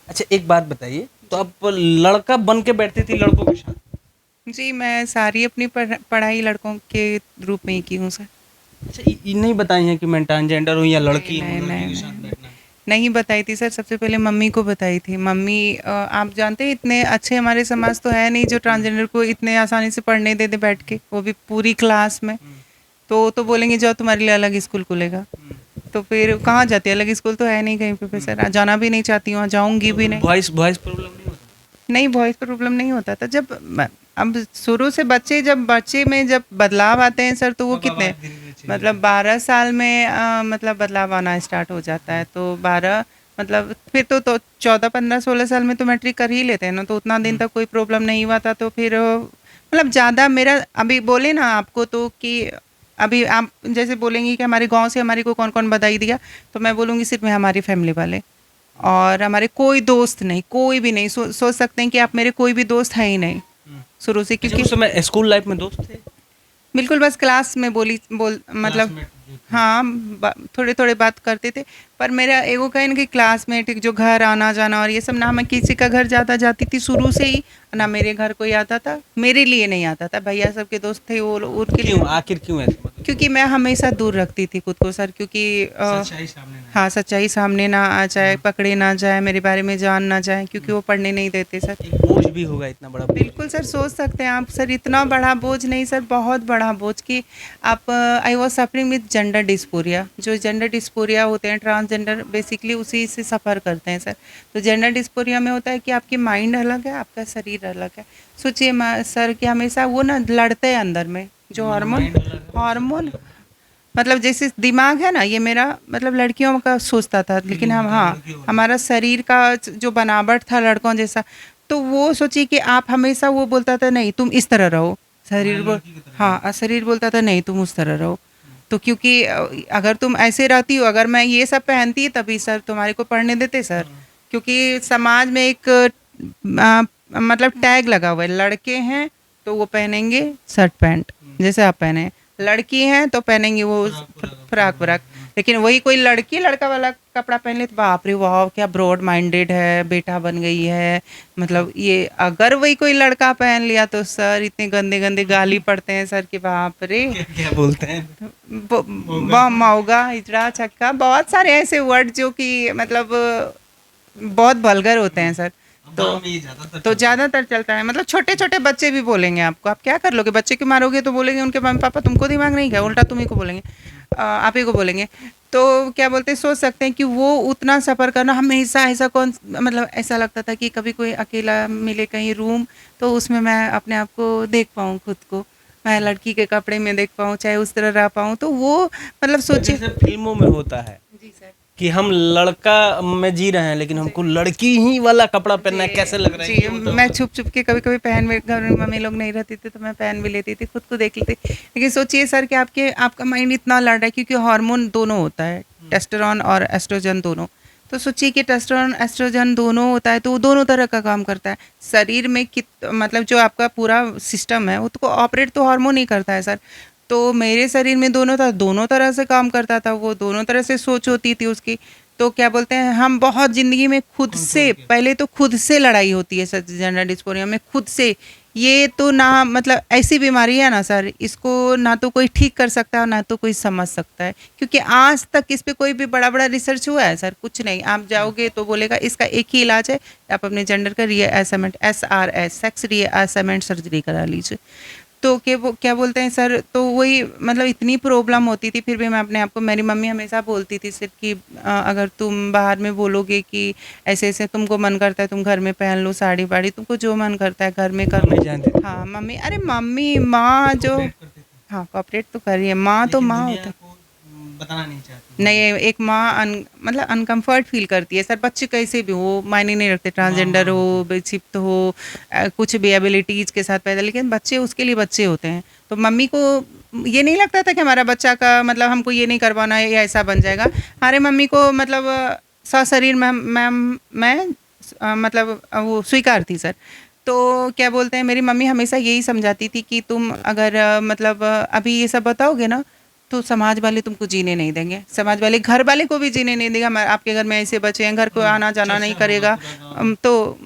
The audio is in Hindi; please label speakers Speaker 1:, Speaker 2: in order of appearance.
Speaker 1: अच्छा, एक बात बताइए, तो आप लड़का बन के बैठती थी लड़कों के साथ?
Speaker 2: जी, मैं सारी अपनी पढ़ाई लड़कों के रूप में ही की हूँ सर।
Speaker 1: अच्छा, ये नहीं बताई हैं कि मैं ट्रांसजेंडर हूँ या
Speaker 2: नहीं,
Speaker 1: लड़की हूँ,
Speaker 2: नहीं,
Speaker 1: लड़की
Speaker 2: नहीं,
Speaker 1: के
Speaker 2: नहीं,
Speaker 1: साथ
Speaker 2: नहीं।
Speaker 1: बैठना है?
Speaker 2: नहीं बताई थी सर, सबसे पहले मम्मी को बताई थी। मम्मी आप जानते हैं इतने अच्छे हमारे समाज तो है नहीं जो
Speaker 1: हुँ,
Speaker 2: ट्रांसजेंडर को इतने आसानी से पढ़ने दे दे बैठ के, वो भी पूरी क्लास में।
Speaker 1: हुँ,
Speaker 2: तो बोलेंगे जाओ तुम्हारे लिए अलग स्कूल खुलेगा।
Speaker 1: हुँ,
Speaker 2: तो फिर कहाँ जाती, अलग स्कूल तो है नहीं कहीं पे
Speaker 1: हुँ।
Speaker 2: सर, जाना भी नहीं चाहती हूँ, जाऊँगी भी
Speaker 1: तो
Speaker 2: नहीं।
Speaker 1: वॉइस वॉइस प्रॉब्लम नहीं होता?
Speaker 2: नहीं, वॉइस प्रॉब्लम नहीं होता था अब शुरू से बच्चे में जब बदलाव आते हैं सर, तो वो
Speaker 1: कब
Speaker 2: कितने,
Speaker 1: आवाज़ धीरे-धीरे चेंज होती
Speaker 2: मतलब
Speaker 1: है?
Speaker 2: 12 साल में मतलब बदलाव आना स्टार्ट हो जाता है। तो 12 मतलब फिर तो 14 15 16 साल में तो मैट्रिक कर ही लेते हैं ना, तो उतना दिन
Speaker 1: हुँ,
Speaker 2: तक कोई प्रॉब्लम नहीं हुआ था। तो फिर मतलब ज़्यादा मेरा अभी बोले ना आपको, तो कि अभी आप जैसे बोलेंगी कि हमारे गांव से हमारे को कौन कौन बधाई दिया, तो मैं बोलूँगी सिर्फ मैं हमारी फैमिली वाले,
Speaker 1: हुँ,
Speaker 2: और हमारे कोई दोस्त नहीं, कोई भी नहीं। सोच सकते हैं कि आप मेरे कोई भी दोस्त हैं ही नहीं
Speaker 1: हुँ।
Speaker 2: शुरू से,
Speaker 1: अच्छा,
Speaker 2: क्योंकि
Speaker 1: उस समय स्कूल लाइफ़ में दोस्त थे?
Speaker 2: बिल्कुल बस क्लास में बोल मतलब
Speaker 1: क्लासमेट जो थे?
Speaker 2: हाँ, थोड़े थोड़े बात करते थे। पर मेरा एगो कहे ना कि क्लासमेट जो घर आना जाना और ये सब, ना मैं किसी का घर ज़्यादा जाती थी शुरू से ही, ना
Speaker 1: हुँ।
Speaker 2: मेरे घर कोई आता था, मेरे लिए नहीं आता था, भैया सबके दोस्त थे वो उनके लिए
Speaker 1: क्यों?
Speaker 2: आता।
Speaker 1: आखिर क्यों ऐसा, मतलब क्यों?
Speaker 2: क्योंकि मैं हमेशा दूर रखती थी खुद को सर, क्योंकि
Speaker 1: सच्चाई सामने ना आए।
Speaker 2: हाँ, सच्चाई सामने ना आ जाए,
Speaker 1: हुँ,
Speaker 2: पकड़े ना जाए, मेरे बारे में जान ना जाए, क्योंकि
Speaker 1: हुँ।
Speaker 2: वो पढ़ने नहीं देते सर।
Speaker 1: एक बोझ भी होगा, इतना बड़ा बोझ
Speaker 2: बिल्कुल
Speaker 1: भी
Speaker 2: सर,
Speaker 1: होगा।
Speaker 2: सोच सकते हैं आप सर, इतना बड़ा बोझ नहीं सर, बहुत बड़ा बोझ कि आप I was suffering with gender dysphoria. जो जेंडर डिस्फोरिया होते हैं, ट्रांसजेंडर बेसिकली उसी से सफ़र करते हैं सर। तो जेंडर डिस्फोरिया में होता है कि आपकी माइंड अलग है, आपका शरीर अलग है। सोचिए सर कि हमेशा वो ना लड़ते हैं अंदर में, जो
Speaker 1: मतलब
Speaker 2: हार्मोन
Speaker 1: माइंड अलग है और शरीर
Speaker 2: हार्मोन
Speaker 1: अलग है।
Speaker 2: मतलब जैसे दिमाग है ना, ये मेरा मतलब लड़कियों का सोचता था, लेकिन
Speaker 1: फीलिंग
Speaker 2: हम
Speaker 1: होता है
Speaker 2: हाँ,
Speaker 1: लड़कियों वाला।
Speaker 2: हमारा शरीर का जो बनावट था लड़कों जैसा। तो वो सोचिए कि आप हमेशा, वो बोलता था नहीं तुम इस तरह रहो,
Speaker 1: मैं
Speaker 2: शरीर बोल
Speaker 1: लड़की की तरह
Speaker 2: हाँ,
Speaker 1: रहूँ।
Speaker 2: शरीर बोलता था नहीं तुम उस तरह रहो।
Speaker 1: हुँ,
Speaker 2: तो क्योंकि अगर तुम ऐसे रहती हो, अगर मैं ये सब पहनती तभी सर तुम्हारे को पढ़ने देते सर।
Speaker 1: हुँ,
Speaker 2: क्योंकि समाज में एक मतलब टैग लगा हुआ है, लड़के हैं तो वो पहनेंगे शर्ट पैंट
Speaker 1: हुँ।
Speaker 2: जैसे आप पहने हैं, लड़की हैं तो पहनेंगी वो
Speaker 1: फ्रॉक-व्रॉक,
Speaker 2: फ्राक व्राक।
Speaker 1: हुँ।
Speaker 2: लेकिन वही कोई लड़की लड़का वाला कपड़ा पहन ले तो बाप रे वाह, क्या ब्रॉड माइंडेड है, बेटा बन गई है। मतलब ये अगर वही कोई लड़का पहन लिया तो सर इतने गंदे गंदे गाली पड़ते हैं सर कि बाप रे।
Speaker 1: क्या-क्या बोलते हैं? मौगा।
Speaker 2: मऊगा, हिजड़ा, छक्का, बहुत सारे ऐसे वर्ड जो कि मतलब बहुत वल्गर होते हैं
Speaker 1: हुँ।
Speaker 2: सर।
Speaker 1: अब
Speaker 2: तो
Speaker 1: गाँव में ये ज़्यादातर
Speaker 2: तो
Speaker 1: चलता है।
Speaker 2: ज़्यादातर चलता है, मतलब छोटे-छोटे बच्चे भी बोलेंगे आपको, आप क्या कर लोगे? बच्चे को मारोगे तो बोलेंगे उनके मम्मी-पापा तुमको दिमाग नहीं क्या? उल्टा तुम्हीं को बोलेंगे।
Speaker 1: हुँ,
Speaker 2: आप ही को बोलेंगे। तो क्या बोलते हैं, सोच सकते हैं कि वो उतना सफ़र करना हमेशा ऐसा कौन, मतलब ऐसा लगता था कि कभी कोई अकेला मिले कहीं रूम, तो उसमें मैं अपने आप को देख पाऊँ खुद को। मैं
Speaker 1: हुँ।
Speaker 2: लड़की के कपड़े में देख पाऊँ, चाहे उस तरह रह पाऊँ, तो वो मतलब सोचिए।
Speaker 1: जैसे फ़िल्मों में होता है
Speaker 2: जी सर।
Speaker 1: कि हम लड़का में जी रहे हैं, लेकिन
Speaker 2: जी।
Speaker 1: हमको लड़की ही वाला कपड़ा पहनना है,
Speaker 2: जी,
Speaker 1: कैसे लग रहा है? ये
Speaker 2: जी,
Speaker 1: होता
Speaker 2: मैं
Speaker 1: होगा।
Speaker 2: छुप-छुप के कभी-कभी पहन में, घर में मम्मी लोग नहीं रहती थी तो मैं पहन भी लेती थी, खुद को देख लेती। लेकिन सोचिए सर कि आपका माइंड इतना लड़ रहा है, क्योंकि हार्मोन दोनों होता है,
Speaker 1: हुँ,
Speaker 2: टेस्टोस्टेरोन और एस्ट्रोजन दोनों। तो सोचिए कि टेस्टोस्टेरोन, एस्ट्रोजन दोनों होता है, तो वो दोनों तरह का काम करता है। शरीर में मतलब जो आपका पूरा सिस्टम है, वो तो ऑपरेट तो हार्मोन ही करता है सर। तो मेरे शरीर में दोनों तरह से काम करता था, वो दोनों तरह से सोच होती थी उसकी। तो क्या बोलते हैं, हम बहुत ज़िंदगी में खुद
Speaker 1: कंट्रोल
Speaker 2: से,
Speaker 1: किया।
Speaker 2: पहले तो खुद से लड़ाई होती है सर, जेंडर डिस्फोरिया में खुद से। ये तो ना मतलब ऐसी बीमारी है ना सर, इसको ना तो कोई ठीक कर सकता है और ना तो कोई समझ सकता है, क्योंकि आज तक इस पे कोई भी बड़ा-बड़ा रिसर्च हुआ है सर? कुछ नहीं। आप
Speaker 1: हुँ,
Speaker 2: जाओगे तो बोलेगा इसका एक ही इलाज है, आप अपने जेंडर का reassignment, SRS, sex reassignment surgery करा लीजिए। तो क्या बोलते हैं सर, तो वही मतलब इतनी प्रॉब्लम होती थी, फिर भी मैं अपने आप को, मेरी मम्मी हमेशा बोलती थी सिर्फ कि अगर तुम बाहर में बोलोगे कि ऐसे-ऐसे तुमको मन करता है तुम घर में पहन लो साड़ी-वाड़ी, तुमको जो मन करता है घर में कर
Speaker 1: मम्मी
Speaker 2: लो।
Speaker 1: जानती थी,
Speaker 2: हाँ, मम्मी, अरे मम्मी, माँ जो,
Speaker 1: कोऑपरेट करते थे,
Speaker 2: हाँ, कोऑपरेट तो कर रही है, माँ तो
Speaker 1: लेकिन
Speaker 2: माँ
Speaker 1: दुनिया
Speaker 2: होती है।
Speaker 1: को बताना नहीं चाहती
Speaker 2: नहीं,
Speaker 1: मम्मी।
Speaker 2: एक माँ मतलब अनकम्फर्ट फ़ील करती है सर, बच्चे कैसे भी हो, मायने नहीं रखते,
Speaker 1: माँ,
Speaker 2: ट्रांसजेंडर
Speaker 1: माँ होती
Speaker 2: हो,
Speaker 1: है।
Speaker 2: विक्षिप्त हो, कुछ भी एबिलिटीज़ के साथ पैदा, लेकिन बच्चे उसके लिए बच्चे होते हैं। तो मम्मी को ये नहीं लगता था कि हमारा बच्चा का मतलब हमको ये नहीं करवाना है या ऐसा बन जाएगा। हमारे मम्मी को मतलब सशरीर मैं मतलब वो स्वीकार थी सर। तो क्या बोलते हैं, मेरी मम्मी हमेशा यही समझाती थी कि तुम अगर मतलब अभी ये सब बताओगे ना, तो समाज वाले तुमको जीने नहीं देंगे, समाज वाले घर वाले को भी जीने नहीं देगा। आपके घर में ऐसे बच्चे हैं, घर को आना जाना नहीं करेगा, तो